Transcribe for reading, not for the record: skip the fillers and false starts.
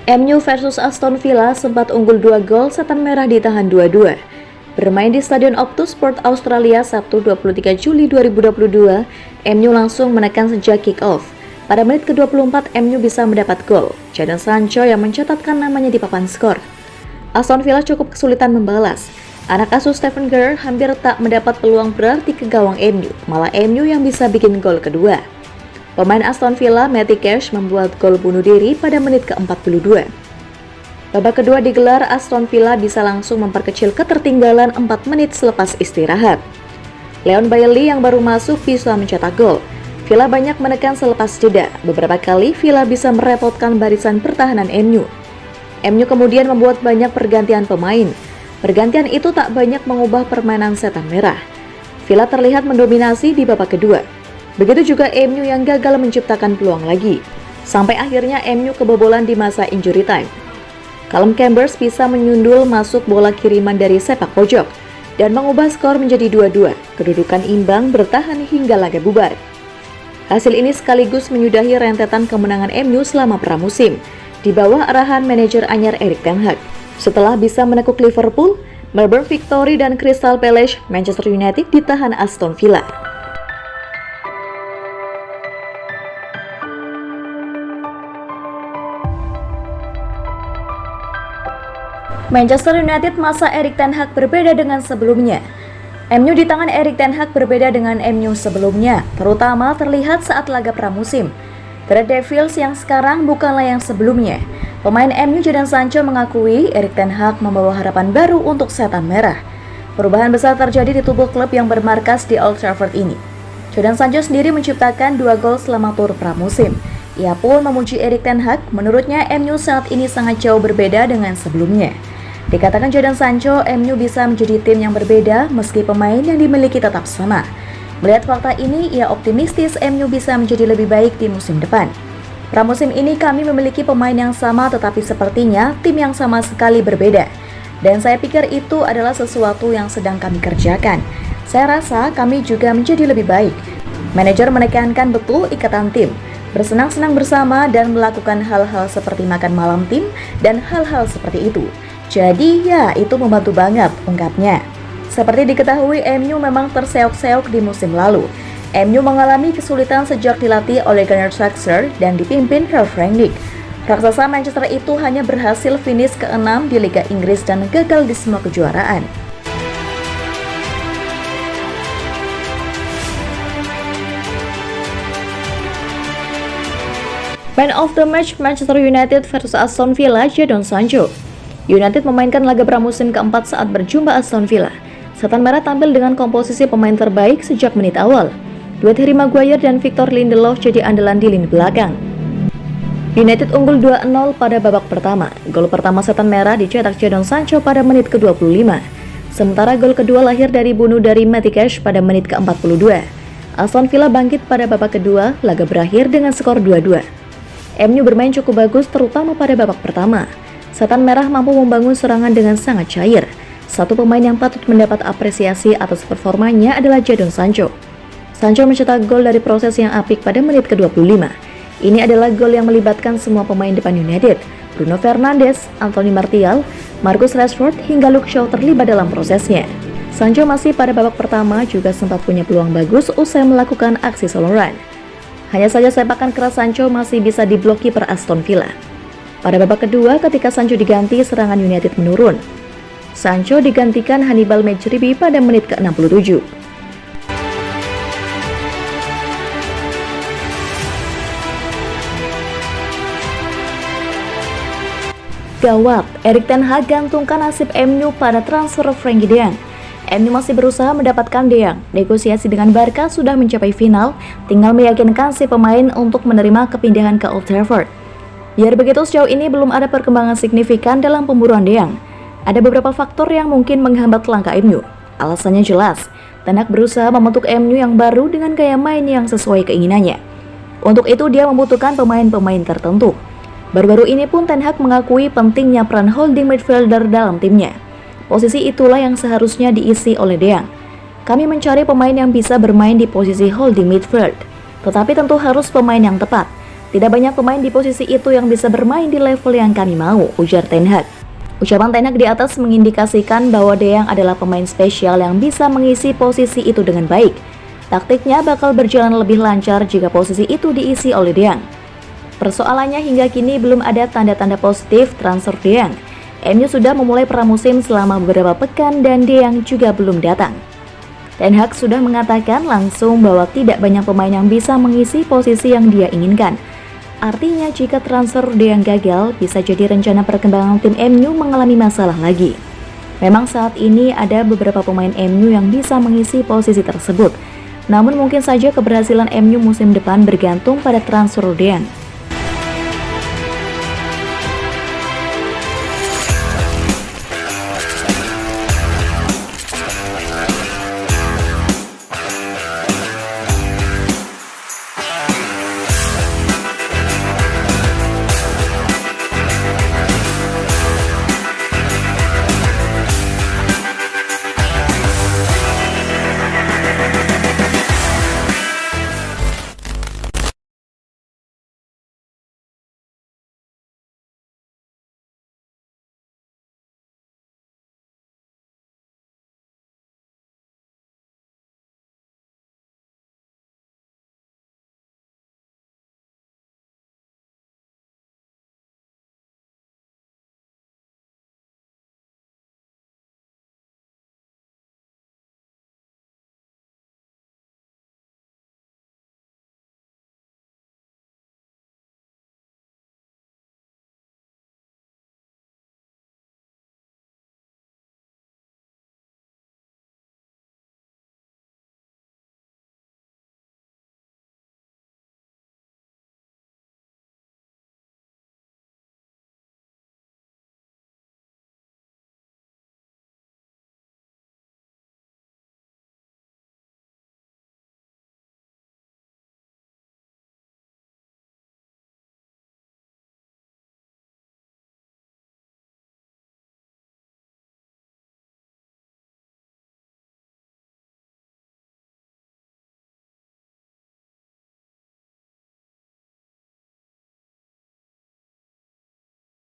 MU versus Aston Villa sempat unggul 2 gol, setan merah ditahan 2-2. Bermain di Stadion Optus Sport Australia Sabtu 23 Juli 2022, MU langsung menekan sejak kick-off. Pada menit ke-24, MU bisa mendapat gol. Jadon Sancho yang mencatatkan namanya di papan skor. Aston Villa cukup kesulitan membalas. Anak asuh Steven Gerrard hampir tak mendapat peluang berarti ke gawang MU, malah MU yang bisa bikin gol kedua. Pemain Aston Villa, Matty Cash, membuat gol bunuh diri pada menit ke-42. Babak kedua digelar, Aston Villa bisa langsung memperkecil ketertinggalan 4 menit selepas istirahat. Leon Bailey yang baru masuk bisa mencetak gol. Villa banyak menekan selepas jeda. Beberapa kali Villa bisa merepotkan barisan pertahanan MU. MU kemudian membuat banyak pergantian pemain. Pergantian itu tak banyak mengubah permainan setan merah. Villa terlihat mendominasi di babak kedua. Begitu juga MU yang gagal menciptakan peluang lagi. Sampai akhirnya MU kebobolan di masa injury time. Callum Chambers bisa menyundul masuk bola kiriman dari sepak pojok dan mengubah skor menjadi 2-2. Kedudukan imbang bertahan hingga laga bubar. Hasil ini sekaligus menyudahi rentetan kemenangan MU selama pramusim di bawah arahan manajer anyar Erik ten Hag. Setelah bisa menekuk Liverpool, Melbourne Victory dan Crystal Palace, Manchester United ditahan Aston Villa. Manchester United masa Erik ten Hag berbeda dengan sebelumnya. MU di tangan Erik ten Hag berbeda dengan MU sebelumnya, terutama terlihat saat laga pramusim. The Red Devils yang sekarang bukanlah yang sebelumnya. Pemain MU Jadon Sancho mengakui Erik ten Hag membawa harapan baru untuk setan merah. Perubahan besar terjadi di tubuh klub yang bermarkas di Old Trafford ini. Jadon Sancho sendiri menciptakan 2 gol selama tur pramusim. Ia pun memuji Erik ten Hag, menurutnya MU saat ini sangat jauh berbeda dengan sebelumnya. Dikatakan Jadon Sancho, MU bisa menjadi tim yang berbeda meski pemain yang dimiliki tetap sama. Melihat fakta ini, ia optimistis MU bisa menjadi lebih baik di musim depan. Pramusim ini kami memiliki pemain yang sama tetapi sepertinya tim yang sama sekali berbeda. Dan saya pikir itu adalah sesuatu yang sedang kami kerjakan. Saya rasa kami juga menjadi lebih baik. Manajer menekankan betul ikatan tim, bersenang-senang bersama dan melakukan hal-hal seperti makan malam tim dan hal-hal seperti itu. Jadi ya itu membantu banget, ungkapnya. Seperti diketahui MU memang terseok-seok di musim lalu. MU mengalami kesulitan sejak dilatih oleh Granit Solskjaer dan dipimpin Ralf Rangnick. Raksasa Manchester itu hanya berhasil finish ke-6 di Liga Inggris dan gagal di semua kejuaraan. Man of the match Manchester United versus Aston Villa, Jadon Sancho. United memainkan laga pramusim keempat saat berjumpa Aston Villa. Setan merah tampil dengan komposisi pemain terbaik sejak menit awal. Duet Harry Maguire dan Victor Lindelof jadi andalan di lini belakang. United unggul 2-0 pada babak pertama. Gol pertama setan merah dicetak Jadon Sancho pada menit ke-25. Sementara gol kedua lahir dari bunuh dari Matty Cash pada menit ke-42. Aston Villa bangkit pada babak kedua, laga berakhir dengan skor 2-2. MU bermain cukup bagus terutama pada babak pertama. Setan merah mampu membangun serangan dengan sangat cair. Satu pemain yang patut mendapat apresiasi atas performanya adalah Jadon Sancho. Sancho mencetak gol dari proses yang apik pada menit ke-25. Ini adalah gol yang melibatkan semua pemain depan United. Bruno Fernandes, Anthony Martial, Marcus Rashford hingga Luke Shaw terlibat dalam prosesnya. Sancho masih pada babak pertama juga sempat punya peluang bagus usai melakukan aksi solo run. Hanya saja sepakan keras Sancho masih bisa diblokir per Aston Villa. Pada babak kedua, ketika Sancho diganti, serangan United menurun. Sancho digantikan Hannibal Mejbri pada menit ke-67. Gawat, Erik ten Hag gantungkan nasib MU pada transfer Frenkie de Jong. MU masih berusaha mendapatkan De Jong. Negosiasi dengan Barca sudah mencapai final, tinggal meyakinkan si pemain untuk menerima kepindahan ke Old Trafford. Biar begitu, sejauh ini belum ada perkembangan signifikan dalam pemburuan De Jong. Ada beberapa faktor yang mungkin menghambat langkah MU. Alasannya jelas, Ten Hag berusaha membentuk MU yang baru dengan gaya main yang sesuai keinginannya. Untuk itu dia membutuhkan pemain-pemain tertentu. Baru-baru ini pun Ten Hag mengakui pentingnya peran holding midfielder dalam timnya. Posisi itulah yang seharusnya diisi oleh De Jong. Kami mencari pemain yang bisa bermain di posisi holding midfield, tetapi tentu harus pemain yang tepat. Tidak banyak pemain di posisi itu yang bisa bermain di level yang kami mau, ujar Ten Hag. Ucapan Ten Hag di atas mengindikasikan bahwa De Jong adalah pemain spesial yang bisa mengisi posisi itu dengan baik. Taktiknya bakal berjalan lebih lancar jika posisi itu diisi oleh De Jong. Persoalannya hingga kini belum ada tanda-tanda positif transfer De Jong. MU sudah memulai pramusim selama beberapa pekan dan De Jong juga belum datang. Ten Hag sudah mengatakan langsung bahwa tidak banyak pemain yang bisa mengisi posisi yang dia inginkan. Artinya jika transfer De Jong gagal, bisa jadi rencana perkembangan tim MU mengalami masalah lagi. Memang saat ini ada beberapa pemain MU yang bisa mengisi posisi tersebut. Namun mungkin saja keberhasilan MU musim depan bergantung pada transfer De Jong.